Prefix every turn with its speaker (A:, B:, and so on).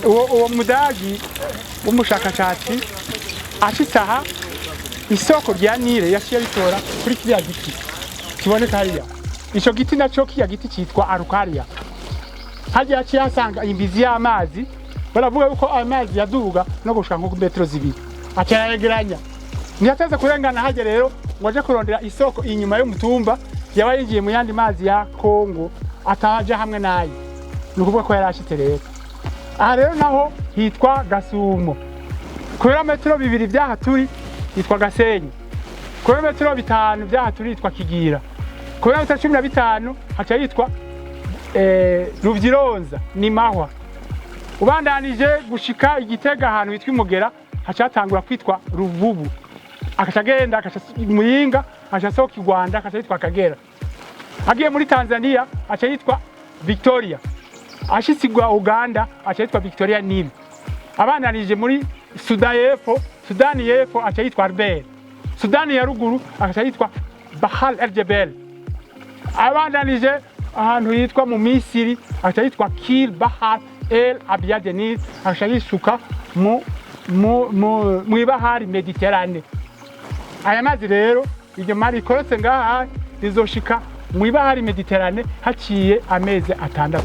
A: uwo mudagi w'umushakashatsi ashitse aha isoko rya Nile yaciye bitora kuri kiriya giti kiboneka hariya. Ico giti naco kiya giti citwa Araucaria. Hagiye yaciye asanga imbizi y'amazi, baravuga yuko amazi yaduga no gushika nko ku metero 2. Acyarayegeranya ntiyateze kurengana haje rero ngo aje kurondera isoko inyuma y'umutumba yaba yinjiye mu yandi mazi ya Kongo ataje hamwe naye. Nukuvuga ko yarashitse rero. Aha rero naho hitwa Gasumo. Kubera metero 2 byaha turi hitwa Gasenyi. Kubera metero 5 byaha turi hitwa Kigira. Kubera metero 15 haca hitwa Ruvyironza ni Mahwa. Ubandanije gushika Igitega ahantu hitwa Imugera hacatangura kwitwa Ruvubu. Akacagenda Muyinga acasohoka i Rwanda akacitwa Kagera. Agiye muri Tanzania acayitwa Victoria. Ashisigwa Uganda acayitwa Victoria Nile. Abandanije muri Sudani y'Epfo acayitwa Albert. Sudani ya ruguru acayitwa Bahar el Jebel. Abandanije ahantu hitwa mu Misiri acayitwa Kir Bahar el Abyad Nil acayisuka mu ibahari Mediterane. Aya mazi rero iryo mari korose ngaha rizoshika mu ibahari Mediterane haciye amezi 6.